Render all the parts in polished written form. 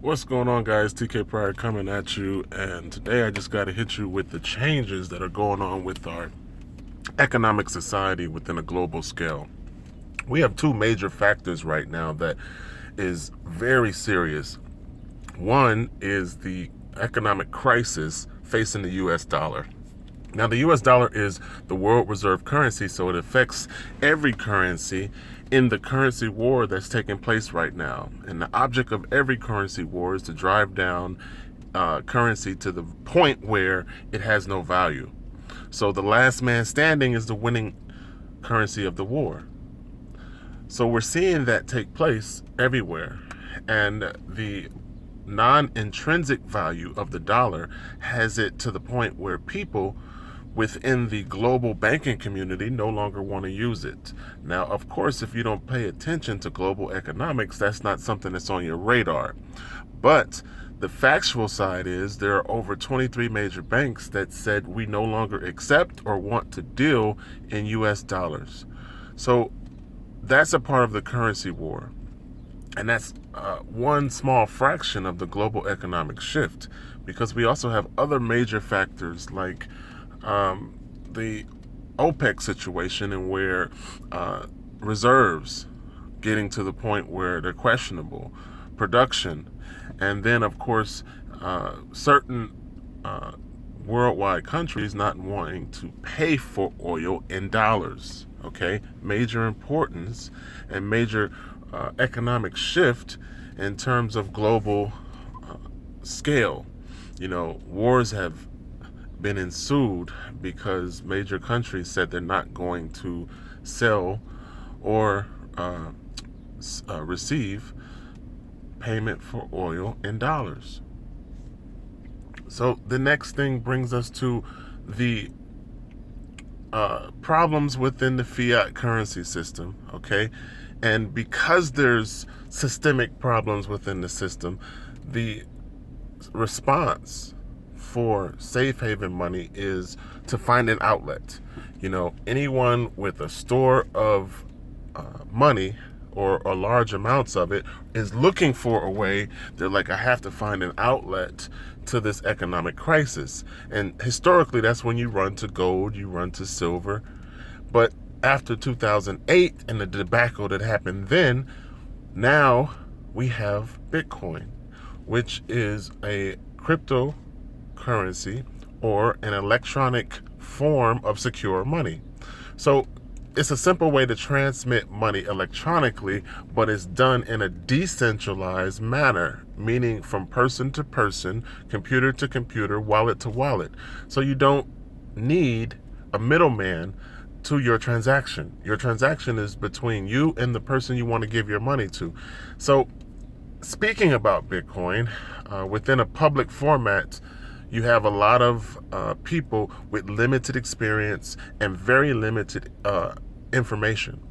What's going on, guys? TK Pryor coming at you, and today I just got to hit you with the changes that are going on with our economic society within a global scale. We have two major factors right now that is very serious. One is the economic crisis facing the US dollar. Now, the US dollar is the world reserve currency, so it affects every currency in the currency war that's taking place right now. And the object of every currency war is to drive down currency to the point where it has no value. So the last man standing is the winning currency of the war. So we're seeing that take place everywhere. And the non-intrinsic value of the dollar has it to the point where people within the global banking community no longer want to use it. Now, of course, if you don't pay attention to global economics, that's not something that's on your radar. But the factual side is there are over 23 major banks that said we no longer accept or want to deal in US dollars. So that's a part of the currency war. And that's one small fraction of the global economic shift, because we also have other major factors like the OPEC situation, and where reserves getting to the point where they're questionable, production, and then of course certain worldwide countries not wanting to pay for oil in dollars. Okay, major importance and major economic shift in terms of global scale. Wars have been ensued because major countries said they're not going to sell or receive payment for oil in dollars. So the next thing brings us to the problems within the fiat currency system, okay? And because there's systemic problems within the system, the response for safe haven money is to find an outlet. Anyone with a store of money or large amounts of it is looking for a way. They're like, I have to find an outlet to this economic crisis. And historically, that's when you run to gold, you run to silver. But after 2008 and the debacle that happened then, now we have Bitcoin, which is a cryptocurrency or an electronic form of secure money. So it's a simple way to transmit money electronically, but it's done in a decentralized manner, meaning from person to person, computer to computer, wallet to wallet. So you don't need a middleman to your transaction. Your transaction is between you and the person you want to give your money to. So speaking about Bitcoin, within a public format, you have a lot of people with limited experience and very limited information.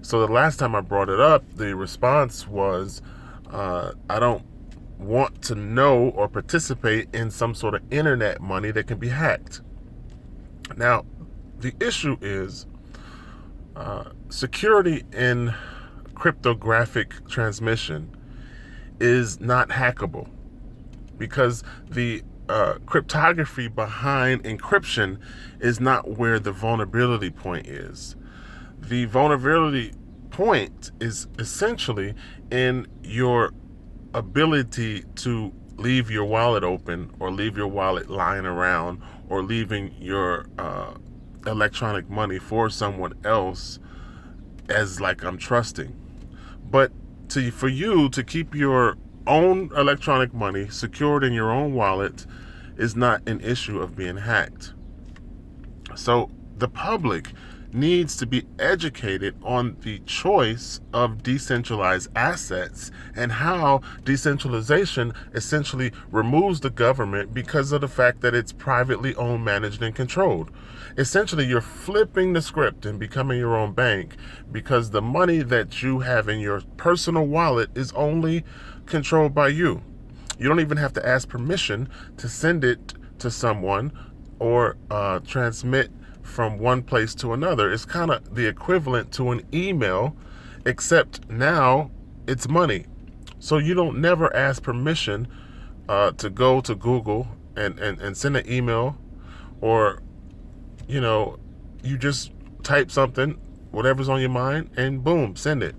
So the last time I brought it up, the response was, I don't want to know or participate in some sort of internet money that can be hacked. Now, the issue is security in cryptographic transmission is not hackable, because the cryptography behind encryption is not where the vulnerability point is. The vulnerability point is essentially in your ability to leave your wallet open, or leave your wallet lying around, or leaving your electronic money for someone else as like I'm trusting. But for you to keep your own electronic money secured in your own wallet is not an issue of being hacked. So the public needs to be educated on the choice of decentralized assets and how decentralization essentially removes the government because of the fact that it's privately owned, managed, and controlled. Essentially, you're flipping the script and becoming your own bank, because the money that you have in your personal wallet is only controlled by you. You don't even have to ask permission to send it to someone or transmit from one place to another. It's kind of the equivalent to an email, except now it's money. So you don't never ask permission to go to Google and send an email, or, you just type something, whatever's on your mind, and boom, send it.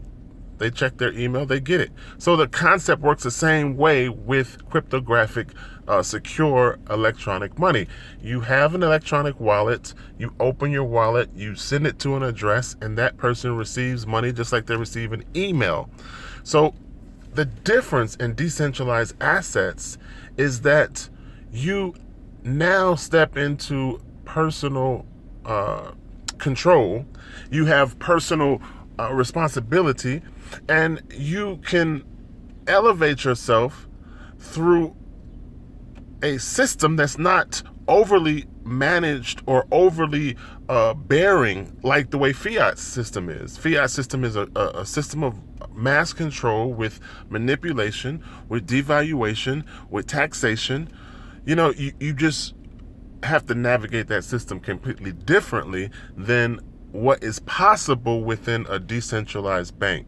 They check their email, they get it. So the concept works the same way with cryptographic, secure electronic money. You have an electronic wallet, you open your wallet, you send it to an address, and that person receives money just like they receive an email. So the difference in decentralized assets is that you now step into personal control. You have personal responsibility, and you can elevate yourself through a system that's not overly managed or overly bearing like the way fiat system is. Fiat system is a system of mass control with manipulation, with devaluation, with taxation. You just have to navigate that system completely differently than what is possible within a decentralized bank.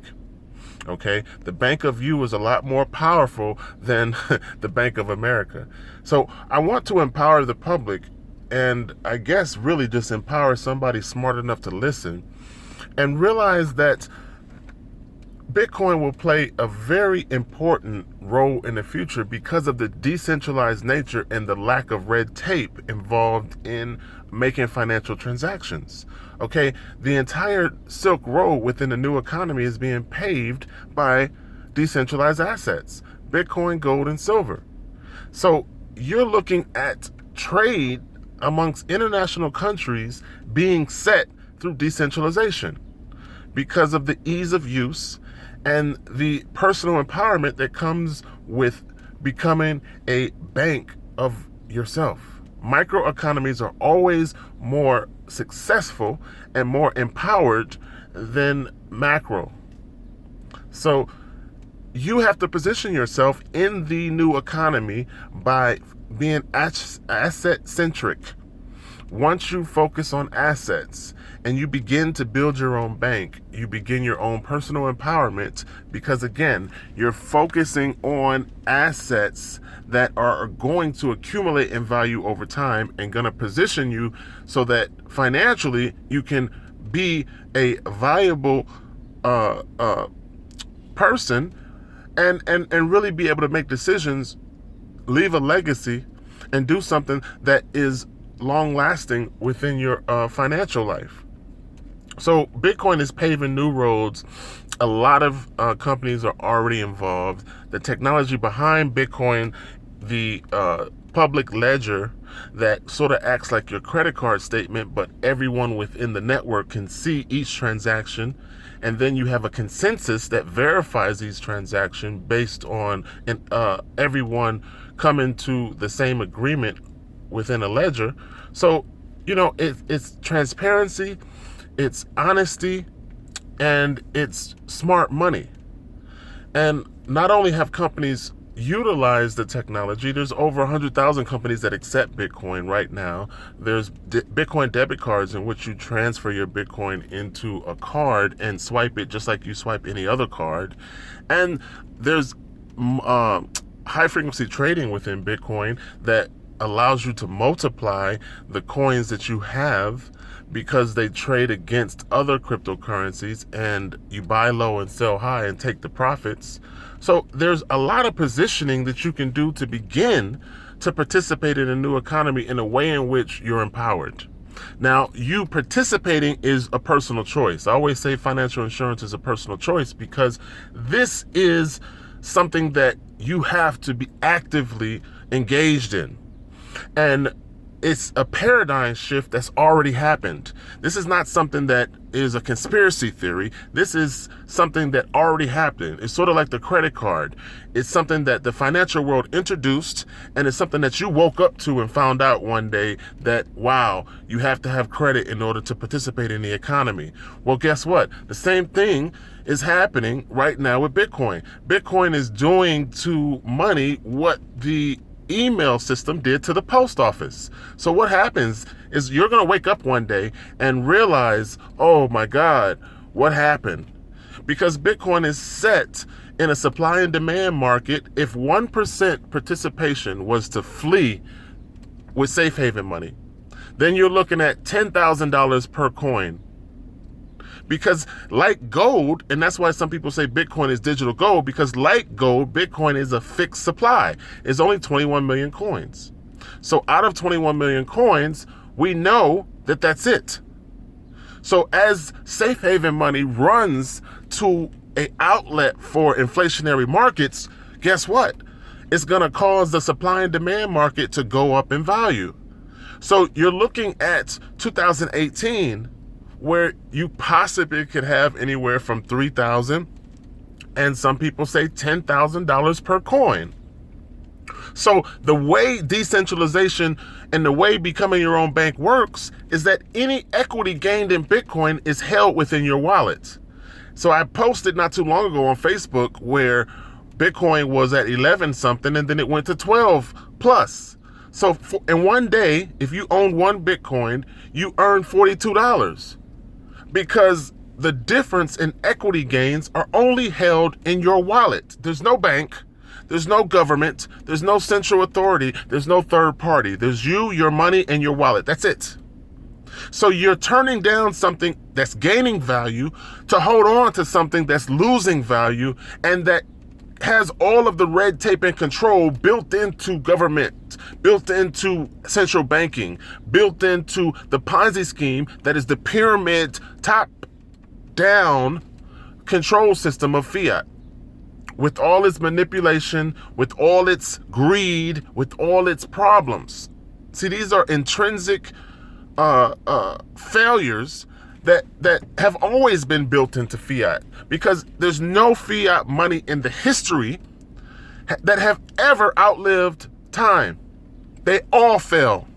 Okay, the Bank of You is a lot more powerful than the Bank of America. So I want to empower the public, and I guess really just empower somebody smart enough to listen and realize that Bitcoin will play a very important role in the future because of the decentralized nature and the lack of red tape involved in making financial transactions. Okay, the entire Silk Road within the new economy is being paved by decentralized assets, Bitcoin, gold, and silver. So you're looking at trade amongst international countries being set through decentralization because of the ease of use and the personal empowerment that comes with becoming a bank of yourself. Microeconomies are always more successful and more empowered than macro. So you have to position yourself in the new economy by being asset-centric. Once you focus on assets and you begin to build your own bank, you begin your own personal empowerment, because again, you're focusing on assets that are going to accumulate in value over time and going to position you so that financially you can be a viable person and really be able to make decisions, leave a legacy, and do something that is long lasting within your financial life. So Bitcoin is paving new roads. A lot of companies are already involved. The technology behind Bitcoin, the public ledger that sort of acts like your credit card statement, but everyone within the network can see each transaction. And then you have a consensus that verifies these transactions based on everyone coming to the same agreement within a ledger. So, it's transparency, it's honesty, and it's smart money. And not only have companies utilized the technology, there's over 100,000 companies that accept Bitcoin right now. There's Bitcoin debit cards in which you transfer your Bitcoin into a card and swipe it just like you swipe any other card. And there's high frequency trading within Bitcoin that allows you to multiply the coins that you have because they trade against other cryptocurrencies, and you buy low and sell high and take the profits. So there's a lot of positioning that you can do to begin to participate in a new economy in a way in which you're empowered. Now, you participating is a personal choice. I always say financial insurance is a personal choice because this is something that you have to be actively engaged in. And it's a paradigm shift that's already happened. This is not something that is a conspiracy theory. This is something that already happened. It's sort of like the credit card. It's something that the financial world introduced, and it's something that you woke up to and found out one day that, wow, you have to have credit in order to participate in the economy. Well, guess what? The same thing is happening right now with Bitcoin. Bitcoin is doing to money what the email system did to the post office. So what happens is you're going to wake up one day and realize, oh my God, what happened? Because Bitcoin is set in a supply and demand market, if 1% participation was to flee with safe haven money, then you're looking at $10,000 per coin. Because like gold, and that's why some people say Bitcoin is digital gold, because like gold, Bitcoin is a fixed supply. It's only 21 million coins. So out of 21 million coins, we know that that's it. So as safe haven money runs to an outlet for inflationary markets, guess what? It's going to cause the supply and demand market to go up in value. So you're looking at 2018, where you possibly could have anywhere from $3,000 and some people say $10,000 per coin. So the way decentralization and the way becoming your own bank works is that any equity gained in Bitcoin is held within your wallet. So I posted not too long ago on Facebook where Bitcoin was at 11 something and then it went to 12 plus. So in one day, if you own one Bitcoin, you earn $42 because the difference in equity gains are only held in your wallet. There's no bank, there's no government, there's no central authority, there's no third party. There's you, your money, and your wallet. That's it. So you're turning down something that's gaining value to hold on to something that's losing value and that has all of the red tape and control built into government, built into central banking, built into the Ponzi scheme that is the pyramid top-down control system of fiat. With all its manipulation, with all its greed, with all its problems. See, these are intrinsic failures that have always been built into fiat, because there's no fiat money in the history that have ever outlived time. They all fail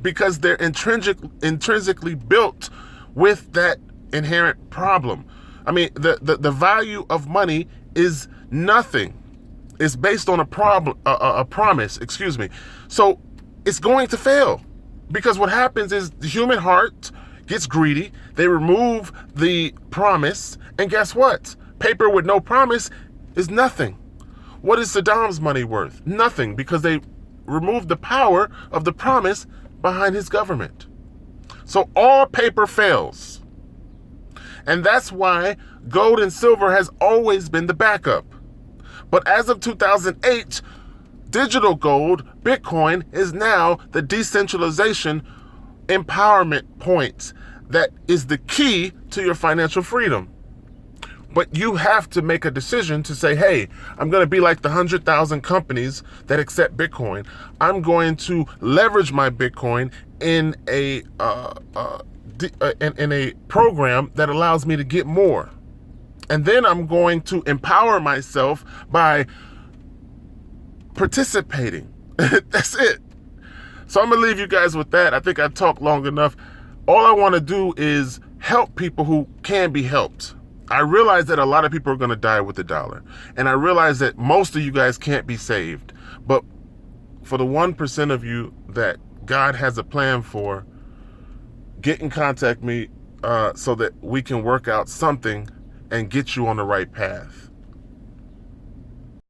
because they're intrinsically built with that inherent problem. I mean, the value of money is nothing. It's based on a promise, excuse me. So it's going to fail because what happens is the human heart gets greedy. They remove the promise, and guess what? Paper with no promise is nothing. What is Saddam's money worth? Nothing, because they removed the power of the promise behind his government. So all paper fails. And that's why gold and silver has always been the backup. But as of 2008, digital gold, Bitcoin, is now the decentralization empowerment point that is the key to your financial freedom. But you have to make a decision to say, hey, I'm going to be like the 100,000 companies that accept Bitcoin. I'm going to leverage my Bitcoin in a program that allows me to get more. And then I'm going to empower myself by participating. That's it. So I'm going to leave you guys with that. I think I've talked long enough. All I want to do is help people who can be helped. I realize that a lot of people are going to die with the dollar. And I realize that most of you guys can't be saved. But for the 1% of you that God has a plan for, get in contact with me so that we can work out something and get you on the right path.